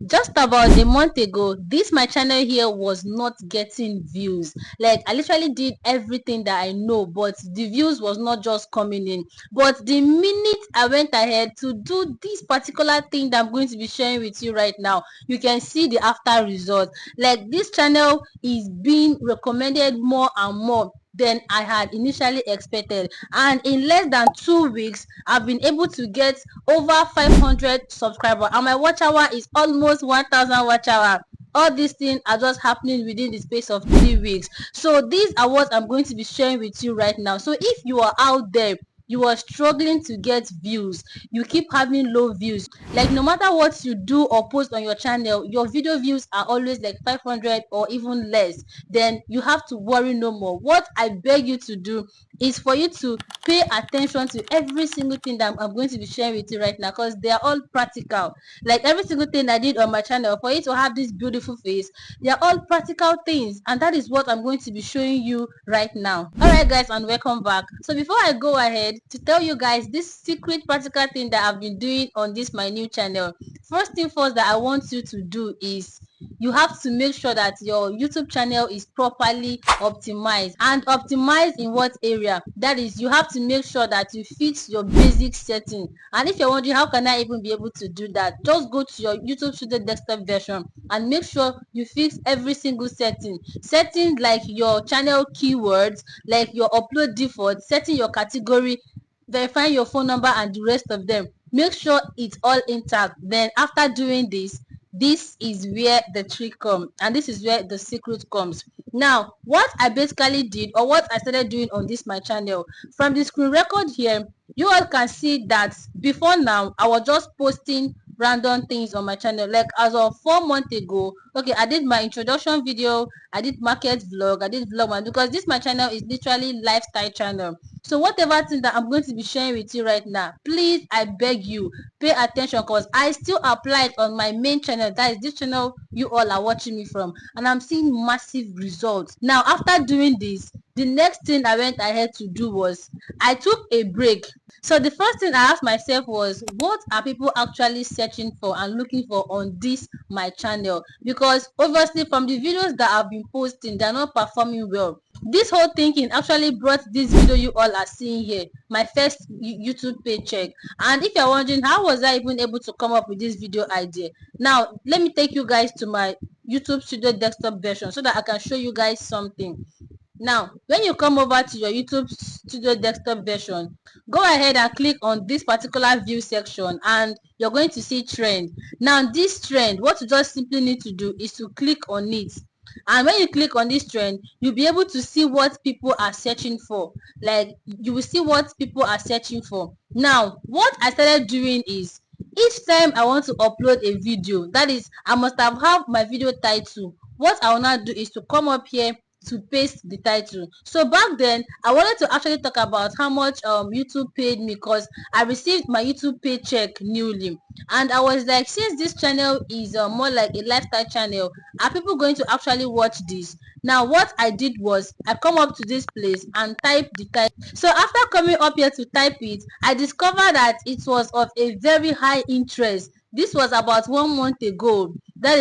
Just about a month ago, this my channel here was not getting views. Like, I literally did everything that I know, but the views was not just coming in. But the minute I went ahead to do this particular thing that I'm going to be sharing with you right now, you can see the after result. Like, this channel is being recommended more and more than I had initially expected, and in less than 2 weeks I've been able to get over 500 subscribers, and my watch hour is almost 1000 watch hour. All these things are just happening within the space of 3 weeks. So these are what I'm going to be sharing with you right now. So if you are out there, you are struggling to get views, you keep having low views, like no matter what you do or post on your channel, your video views are always like 500 or even less, then you have to worry no more. What I beg you to do is for you to pay attention to every single thing that I'm going to be sharing with you right now, because they are all practical. Like every single thing I did on my channel for you to have this beautiful face, they are all practical things, and that is what I'm going to be showing you right now. All right guys, and welcome back. So before I go ahead to tell you guys this secret practical thing that I've been doing on this my new channel, first thing first that I want you to do is you have to make sure that your YouTube channel is properly optimized. And optimized in what area? That is, you have to make sure that you fix your basic setting. And if you're wondering how can I even be able to do that, just go to your YouTube Studio desktop version and make sure you fix every single settings like your channel keywords, like your upload default, setting your category, verifying your phone number, and the rest of them. Make sure it's all intact. Then after doing this is where the trick comes, and this is where the secret comes. Now what I basically did, or what I started doing on this my channel, from the screen record here, you all can see that before now I was just posting random things on my channel. Like as of 4 months ago, okay, I did my introduction video, I did market vlog, I did vlog one, because this my channel is literally lifestyle channel. So whatever thing that I'm going to be sharing with you right now, please, I beg you, pay attention, because I still apply it on my main channel, that is this channel you all are watching me from, and I'm seeing massive results. Now after doing this, the next thing I went ahead to do was I took a break. So the first thing I asked myself was, what are people actually searching for and looking for on this my channel? Because obviously from the videos that I've been posting, they're not performing well. This whole thinking actually brought this video you all are seeing here, my first YouTube paycheck. And if you're wondering how was I even able to come up with this video idea, now let me take you guys to my YouTube Studio desktop version so that I can show you guys something. Now when you come over to your YouTube Studio desktop version, go ahead and click on this particular view section, and you're going to see trend. Now this trend, what you just simply need to do is to click on it, and when you click on this trend, you'll be able to see what people are searching for. Like you will see what people are searching for. Now what I started doing is, each time I want to upload a video, that is, I must have my video title. What I will now do is to come up here to paste the title. So back then I wanted to actually talk about how much YouTube paid me, because I received my YouTube paycheck newly, and I was like, since this channel is more like a lifestyle channel, are people going to actually watch this? Now what I did was I come up to this place and type the title. So after coming up here to type it, I discovered that it was of a very high interest. This was about 1 month ago. That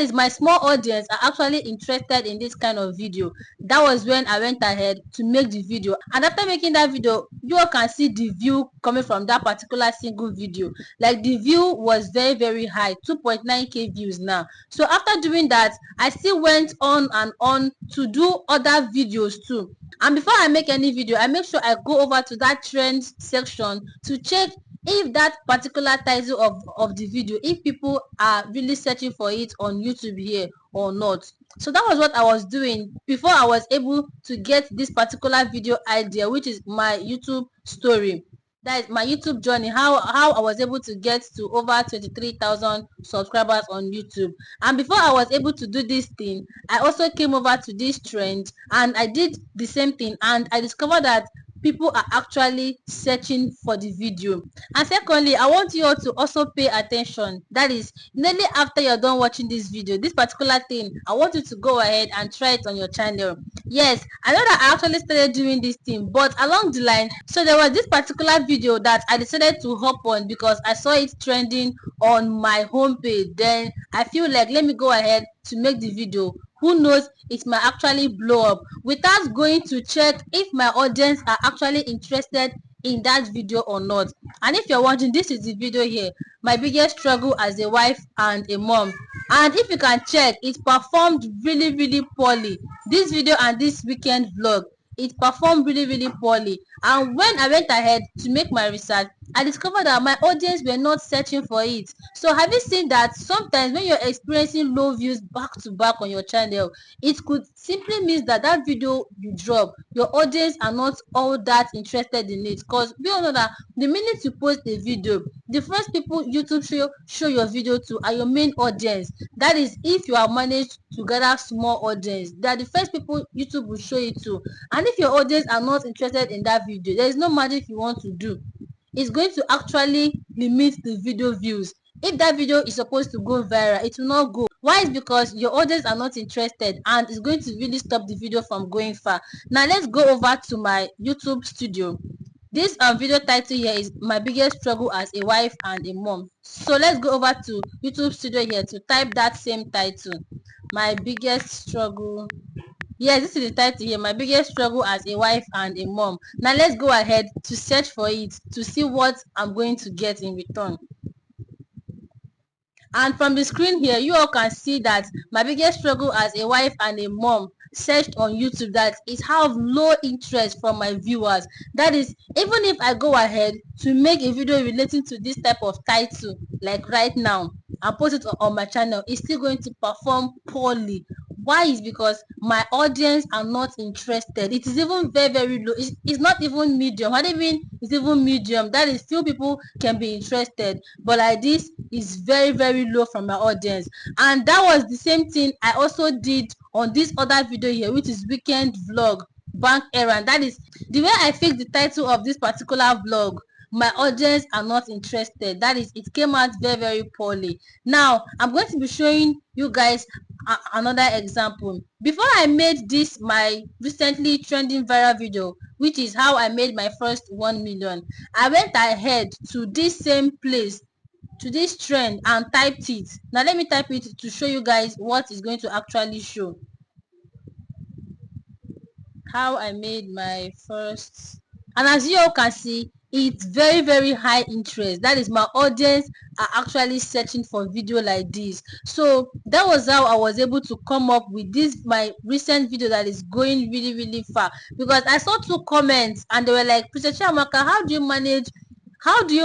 is my small audience are actually interested in this kind of video. That was when I went ahead to make the video, and after making that video, you all can see the view coming from that particular single video. Like the view was very high, 2.9k views now. So after doing that, I still went on and on to do other videos too. And before I make any video, I make sure I go over to that trends section to check if that particular title of the video, if people are really searching for it on YouTube here or not. So that was what I was doing before I was able to get this particular video idea, which is my YouTube story. That is my YouTube journey, how I was able to get to over 23,000 subscribers on YouTube. And before I was able to do this thing, I also came over to this trend and I did the same thing, and I discovered that people are actually searching for the video. And secondly, I want you all to also pay attention. That is, immediately after you're done watching this video, this particular thing, I want you to go ahead and try it on your channel. Yes, I know that I actually started doing this thing, but along the line, so there was this particular video that I decided to hop on because I saw it trending on my homepage. Then I feel like, let me go ahead to make the video. Who knows, it might actually blow up without going to check if my audience are actually interested in that video or not. And if you're wondering, this is the video here, my biggest struggle as a wife and a mom. And if you can check, it performed really poorly. This video and this weekend vlog, it performed really poorly. And when I went ahead to make my research, I discovered that my audience were not searching for it. So have you seen that sometimes when you're experiencing low views back to back on your channel, it could simply mean that that video you drop, your audience are not all that interested in it? Because we all know that the minute you post a video, the first people YouTube show your video to are your main audience. That is, if you have managed to gather small audience, they are the first people YouTube will show it to. And if your audience are not interested in that video, there is no magic you want to do. It's going to actually limit the video views. If that video is supposed to go viral, it will not go. Why? Is because your audience are not interested, and it's going to really stop the video from going far. Now let's go over to my YouTube studio. This video title here is my biggest struggle as a wife and a mom. So let's go over to YouTube studio here to type that same title, my biggest struggle. Yes, this is the title here, my biggest struggle as a wife and a mom. Now let's go ahead to search for it to see what I'm going to get in return. And from the screen here, you all can see that my biggest struggle as a wife and a mom searched on YouTube, that it have low interest from my viewers. That is, even if I go ahead to make a video relating to this type of title, like right now, and post it on my channel, it's still going to perform poorly. Why? Is because my audience are not interested. It is even very low. It's not even medium. What do you mean it's even medium? That is, few people can be interested, but like this is very low from my audience. And that was the same thing I also did on this other video here, which is weekend vlog bank errand. That is, the way I fixed the title of this particular vlog, my audience are not interested. That is, it came out very poorly. Now I'm going to be showing you guys another example. Before I made this my recently trending viral video, which is how I made my first 1 million, I went ahead to this same place, to this trend, and typed it. Now let me type it to show you guys what is going to actually show. How I made my first, and as you all can see, it's very high interest. That is, my audience are actually searching for video like this. So that was how I was able to come up with this my recent video that is going really far, because I saw 2 comments and they were like, Princess Chiamaka, how do you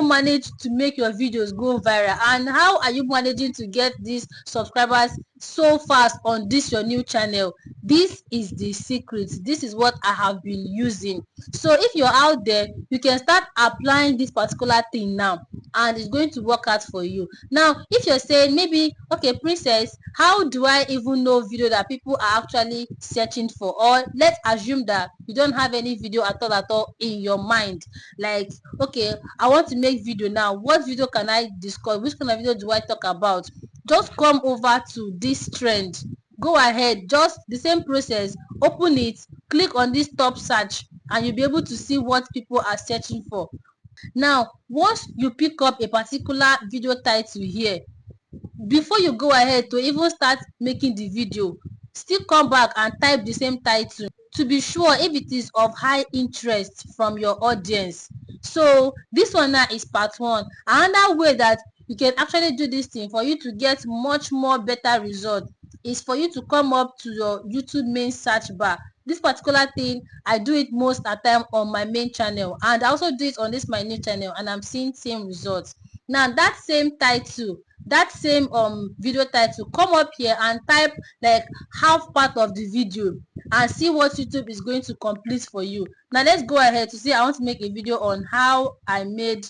manage to make your videos go viral, and how are you managing to get these subscribers so fast on this your new channel? This is the secret. This is what I have been using. So if you're out there, you can start applying this particular thing now, and it's going to work out for you. Now if you're saying maybe, okay Princess, how do I even know video that people are actually searching for? Or let's assume that you don't have any video at all in your mind, like, okay, I want to make video now, what video can I discuss, which kind of video do I talk about? Just come over to this trend, go ahead, just the same process, open it, click on this top search, and you'll be able to see what people are searching for. Now once you pick up a particular video title here, before you go ahead to even start making the video, still come back and type the same title to be sure if it is of high interest from your audience. So this one now is part 1. Another way that you can actually do this thing for you to get much more better result is for you to come up to your YouTube main search bar. This particular thing, I do it most at time on my main channel, and I also do it on this my new channel, and I'm seeing same results. Now that same title, that same video title, come up here and type like half part of the video and see what YouTube is going to complete for you. Now let's go ahead to see. I want to make a video on how I made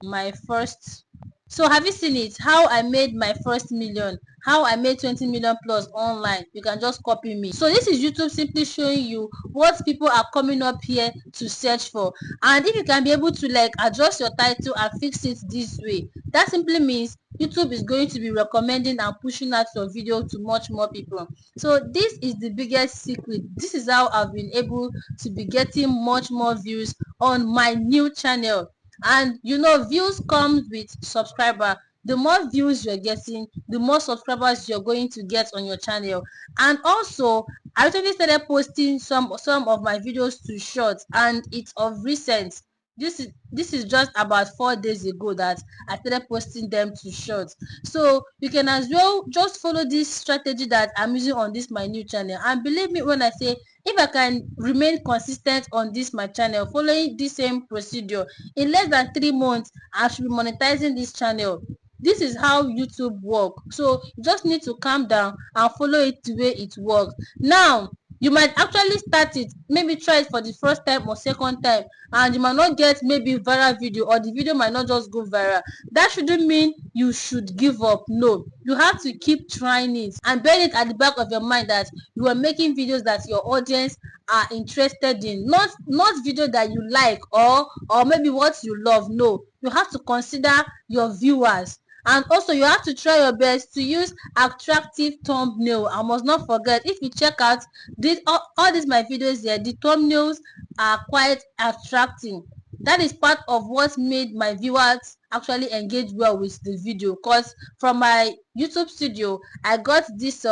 my first. So have you seen it? How I made my first million, how I made 20 million plus online. You can just copy me. So this is YouTube simply showing you what people are coming up here to search for. And if you can be able to like adjust your title and fix it this way, that simply means YouTube is going to be recommending and pushing out your video to much more people. So this is the biggest secret. This is how I've been able to be getting much more views on my new channel. And you know, views comes with subscriber. The more views you're getting, the more subscribers you're going to get on your channel. And also, I actually started posting some of my videos to shorts, and it's of recent. This is just about 4 days ago that I started posting them to shorts. So you can as well just follow this strategy that I'm using on this my new channel. And believe me when I say, if I can remain consistent on this my channel, following this same procedure, in less than 3 months I should be monetizing this channel. This is how YouTube work. So you just need to calm down and follow it the way it works. Now you might actually start it, maybe try it for the first time or second time, and you might not get maybe viral video, or the video might not just go viral. That shouldn't mean you should give up. No, you have to keep trying it, and bear it at the back of your mind that you are making videos that your audience are interested in, not video that you like, or maybe what you love. No, you have to consider your viewers. And also you have to try your best to use attractive thumbnail. I must not forget, if you check out this all these my videos here, the thumbnails are quite attractive. That is part of what made my viewers actually engage well with the video, because from my YouTube studio I got this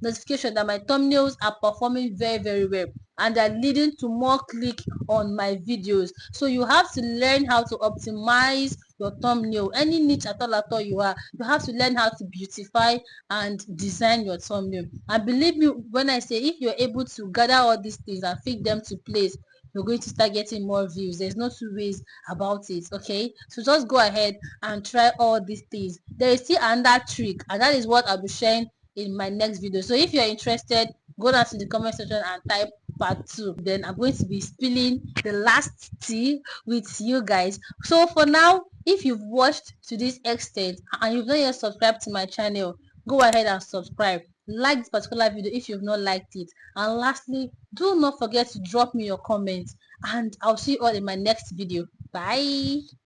notification that my thumbnails are performing very very well, and are leading to more click on my videos. So you have to learn how to optimize your thumbnail. Any niche at all you are, you have to learn how to beautify and design your thumbnail. And believe me when I say, if you're able to gather all these things and fit them to place, you're going to start getting more views. There's no two ways about it. Okay, so just go ahead and try all these things. There is still another trick, and that is what I'll be sharing in my next video. So if you're interested, go down to the comment section and type part 2. Then I'm going to be spilling the last tea with you guys. So for now, if you've watched to this extent and you've not yet subscribed to my channel, go ahead and subscribe. Like this particular video if you've not liked it. And lastly, do not forget to drop me your comments, and I'll see you all in my next video. Bye.